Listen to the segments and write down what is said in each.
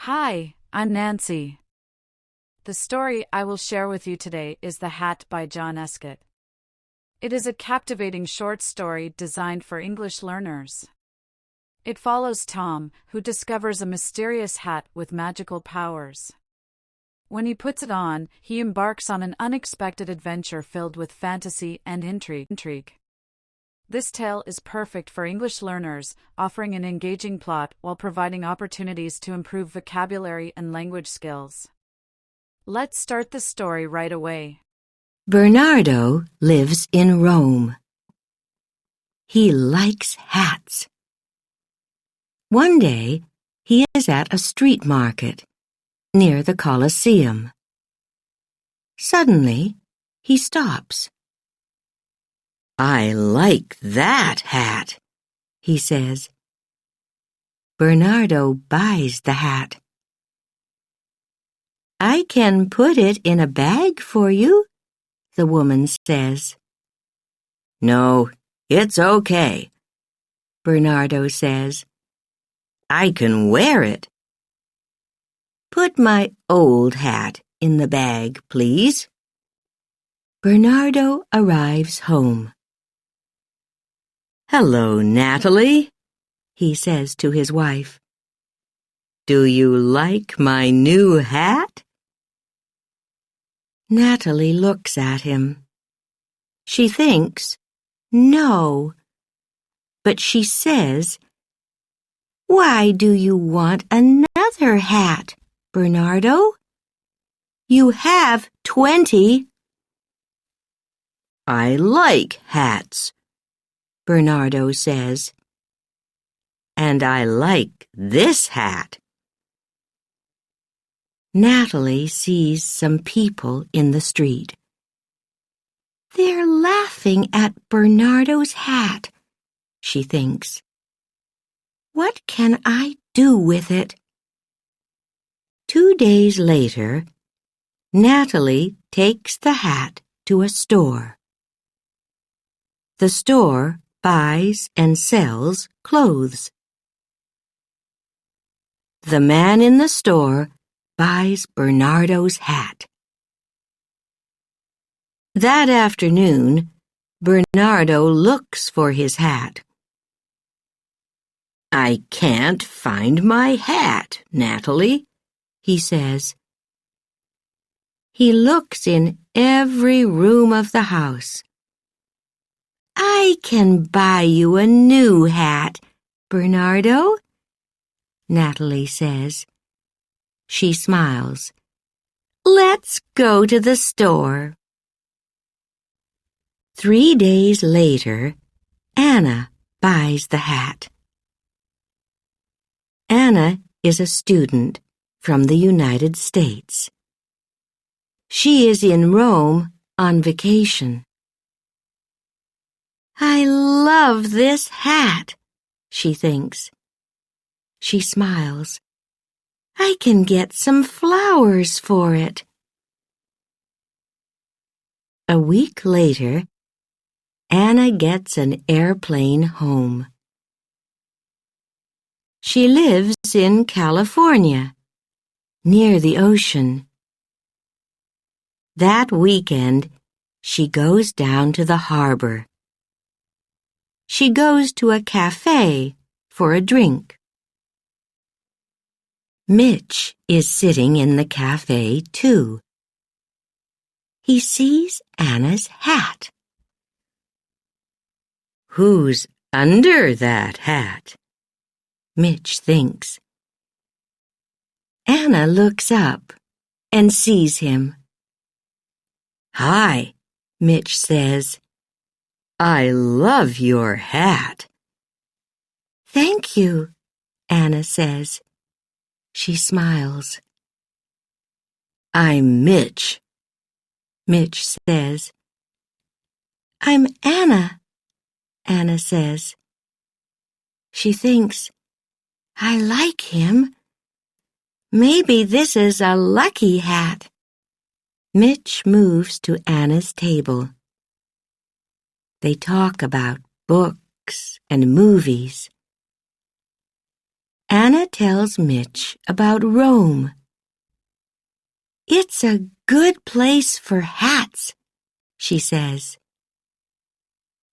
Hi, I'm Nancy. The story I will share with you today is The Hat by John Escott. It is a captivating short story designed for English learners. It follows Tom, who discovers a mysterious hat with magical powers. When he puts it on, he embarks on an unexpected adventure filled with fantasy and intrigue. This tale is perfect for English learners, offering an engaging plot while providing opportunities to improve vocabulary and language skills. Let's start the story right away. Bernardo lives in Rome. He likes hats. One day, he is at a street market near the Colosseum. Suddenly, he stops. "I like that hat," he says. Bernardo buys the hat. "I can put it in a bag for you," the woman says. "No, it's okay," Bernardo says. "I can wear it." "Put my old hat in the bag, please." Bernardo arrives home. "Hello, Natalie," he says to his wife. "Do you like my new hat?" Natalie looks at him. She thinks, no, but she says, "Why do you want another hat, Bernardo? You have 20. "I like hats," Bernardo says. "And I like this hat." Natalie sees some people in the street. They're laughing at Bernardo's hat, she thinks. What can I do with it? 2 days later, Natalie takes the hat to a store. The store buys and sells clothes. The man in the store buys Bernardo's hat. That afternoon, Bernardo looks for his hat. "I can't find my hat, Natalie," he says. He looks in every room of the house. "I can buy you a new hat, Bernardo," Natalie says. She smiles. "Let's go to the store." 3 days later, Anna buys the hat. Anna is a student from the United States. She is in Rome on vacation. "I love this hat," she thinks. She smiles. "I can get some flowers for it." A week later, Anna gets an airplane home. She lives in California, near the ocean. That weekend, she goes down to the harbor. She goes to a cafe for a drink. Mitch is sitting in the cafe, too. He sees Anna's hat. "Who's under that hat?" Mitch thinks. Anna looks up and sees him. "Hi," Mitch says. "I love your hat." "Thank you," Anna says. She smiles. "I'm Mitch," Mitch says. "I'm Anna," Anna says. She thinks, I like him. Maybe this is a lucky hat. Mitch moves to Anna's table. They talk about books and movies. Anna tells Mitch about Rome. "It's a good place for hats," she says.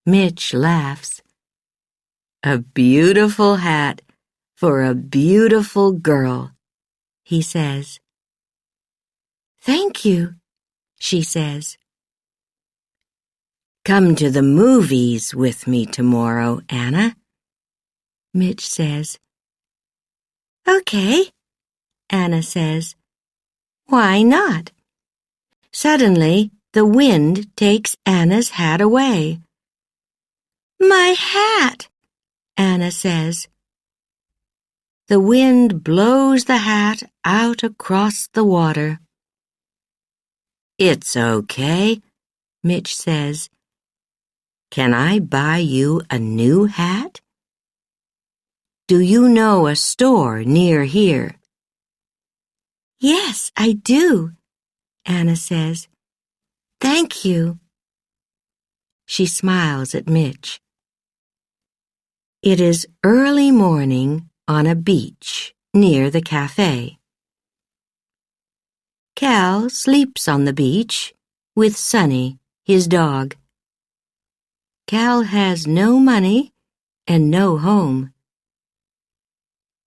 Mitch laughs. "A beautiful hat for a beautiful girl," he says. "Thank you," she says. "Come to the movies with me tomorrow, Anna," Mitch says. "Okay," Anna says. "Why not?" Suddenly, the wind takes Anna's hat away. "My hat!" Anna says. The wind blows the hat out across the water. "It's okay," Mitch says. "Can I buy you a new hat? Do you know a store near here?" "Yes, I do," Anna says. "Thank you." She smiles at Mitch. It is early morning on a beach near the cafe. Cal sleeps on the beach with Sonny, his dog. Cal has no money and no home.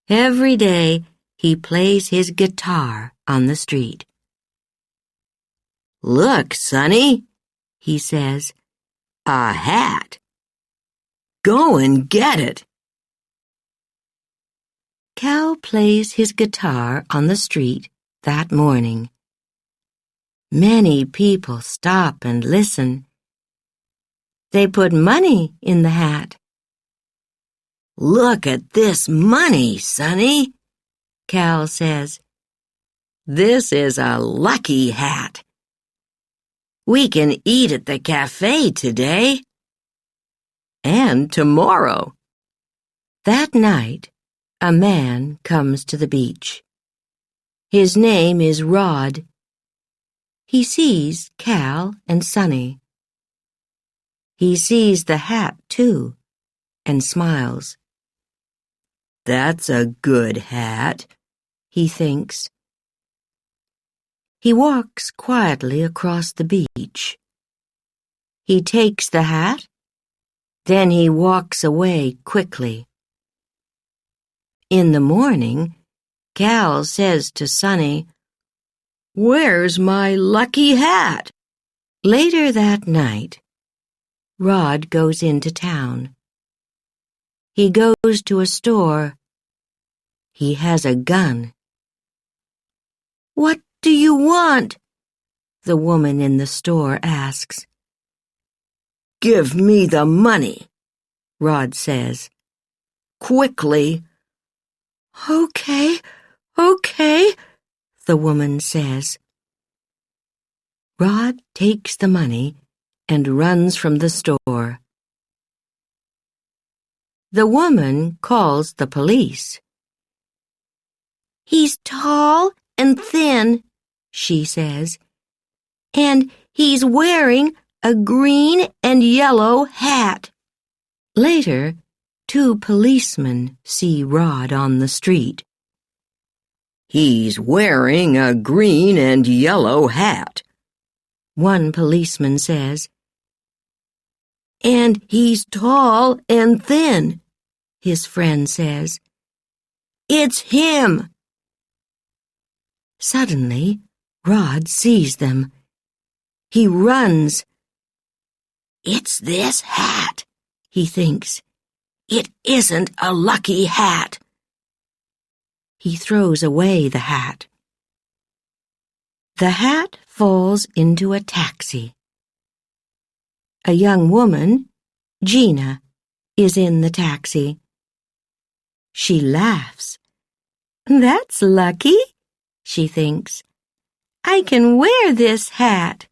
Every day he plays his guitar on the street. "Look, Sonny," he says, "a hat. Go and get it." Cal plays his guitar on the street that morning. Many people stop and listen. They put money in the hat. "Look at this money, Sonny," Cal says. "This is a lucky hat. We can eat at the cafe today. And tomorrow." That night, a man comes to the beach. His name is Rod. He sees Cal and Sonny. He sees the hat, too, and smiles. "That's a good hat," he thinks. He walks quietly across the beach. He takes the hat, then he walks away quickly. In the morning, Cal says to Sonny, "Where's my lucky hat?" Later that night, Rod goes into town. He goes to a store. He has a gun. "What do you want?" the woman in the store asks. "Give me the money," Rod says. "Quickly." Okay, the woman says. Rod takes the money and runs from the store. The woman calls the police. "He's tall and thin," she says, "and he's wearing a green and yellow hat." Later, 2 policemen see Rod on the street. "He's wearing a green and yellow hat," one policeman says. "And he's tall and thin," his friend says. "It's him." Suddenly, Rod sees them. He runs. "It's this hat," he thinks. "It isn't a lucky hat." He throws away the hat. The hat falls into a taxi. A young woman, Gina, is in the taxi. She laughs. "That's lucky," she thinks. "I can wear this hat."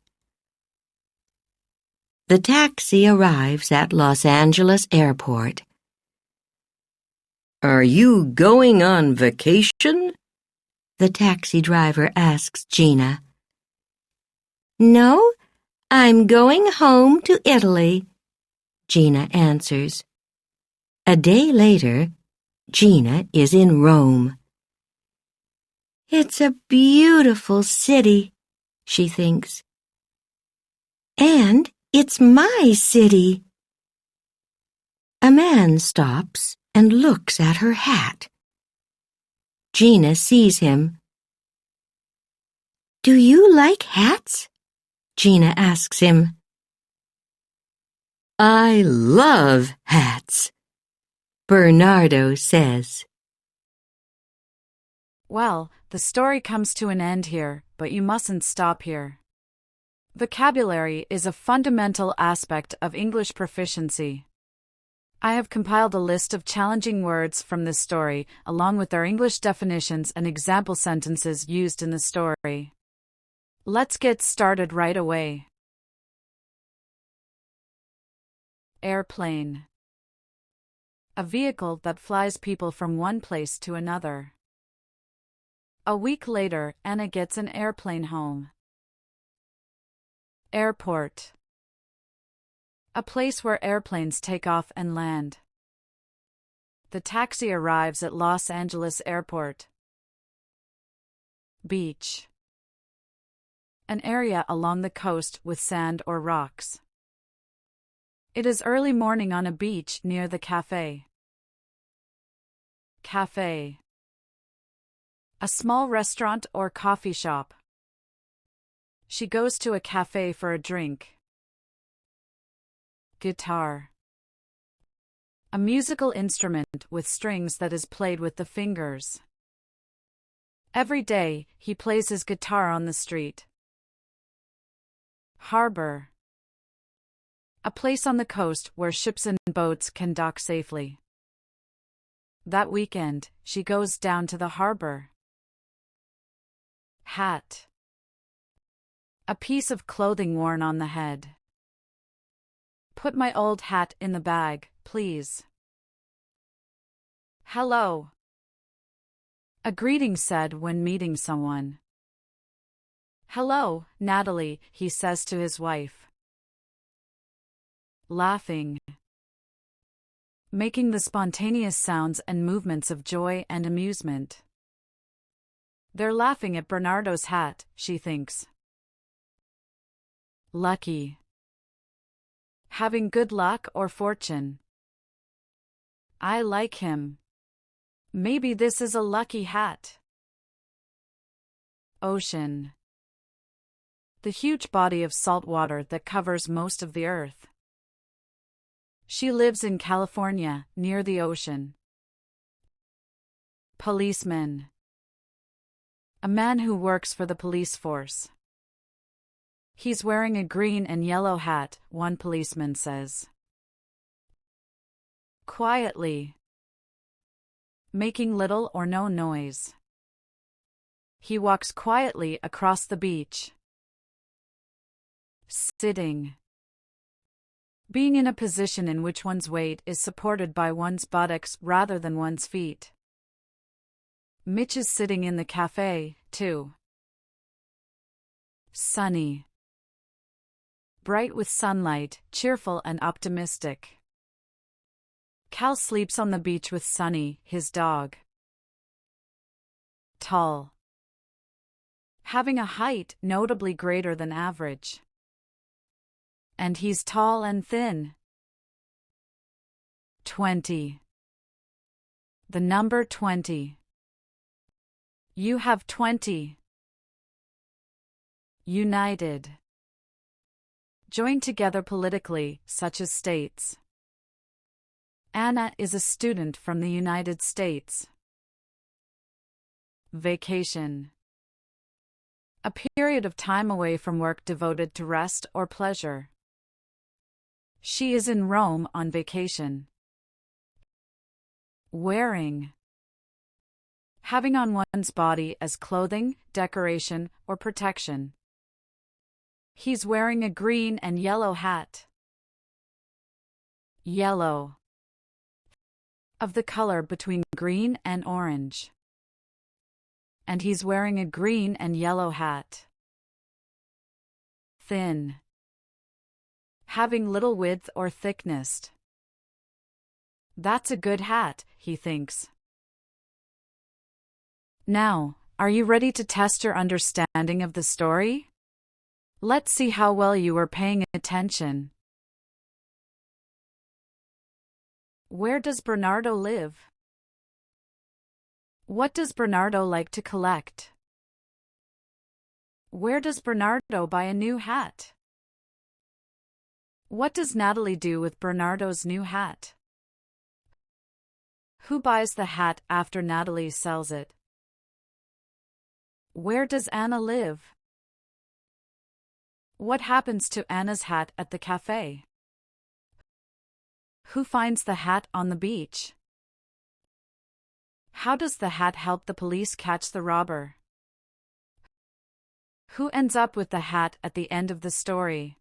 The taxi arrives at Los Angeles Airport. "Are you going on vacation?" the taxi driver asks Gina. "No, I'm going home to Italy," Gina answers. A day later, Gina is in Rome. It's a beautiful city, she thinks. And it's my city. A man stops and looks at her hat. Gina sees him. "Do you like hats?" Gina asks him. "I love hats," Bernardo says. Well, the story comes to an end here, but you mustn't stop here. Vocabulary is a fundamental aspect of English proficiency. I have compiled a list of challenging words from this story, along with their English definitions and example sentences used in the story. Let's get started right away. Airplane. A vehicle that flies people from one place to another. A week later, Anna gets an airplane home. Airport. A place where airplanes take off and land. The taxi arrives at Los Angeles Airport. Beach. An area along the coast with sand or rocks. It is early morning on a beach near the cafe. Cafe. A small restaurant or coffee shop. She goes to a cafe for a drink. Guitar. A musical instrument with strings that is played with the fingers. Every day, he plays his guitar on the street. Harbor. A place on the coast where ships and boats can dock safely. That weekend, she goes down to the harbor. Hat. A piece of clothing worn on the head. Put my old hat in the bag, please. Hello. A greeting said when meeting someone. Hello, Natalie, he says to his wife. Laughing. Making the spontaneous sounds and movements of joy and amusement. They're laughing at Bernardo's hat, she thinks. Lucky. Having good luck or fortune. I like him. Maybe this is a lucky hat. Ocean. The huge body of salt water that covers most of the earth. She lives in California, near the ocean. Policeman. A man who works for the police force. He's wearing a green and yellow hat, one policeman says. Quietly. Making little or no noise. He walks quietly across the beach. Sitting. Being in a position in which one's weight is supported by one's buttocks rather than one's feet. Mitch is sitting in the cafe, too. Sunny. Bright with sunlight, cheerful and optimistic. Cal sleeps on the beach with Sunny, his dog. Tall. Having a height notably greater than average. And he's tall and thin. 20. The number 20. You have 20. United. Joined together politically, such as states. Anna is a student from the United States. Vacation. A period of time away from work devoted to rest or pleasure. She is in Rome on vacation. Wearing. Having on one's body as clothing, decoration, or protection. He's wearing a green and yellow hat. Yellow. Of the color between green and orange. And he's wearing a green and yellow hat. Thin. Having little width or thickness. That's a good hat, he thinks. Now, are you ready to test your understanding of the story? Let's see how well you are paying attention. Where does Bernardo live? What does Bernardo like to collect? Where does Bernardo buy a new hat? What does Natalie do with Bernardo's new hat? Who buys the hat after Natalie sells it? Where does Anna live? What happens to Anna's hat at the cafe? Who finds the hat on the beach? How does the hat help the police catch the robber? Who ends up with the hat at the end of the story?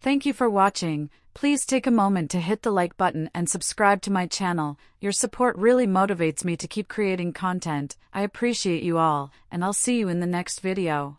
Thank you for watching. Please take a moment to hit the like button and subscribe to my channel. Your support really motivates me to keep creating content. I appreciate you all, and I'll see you in the next video.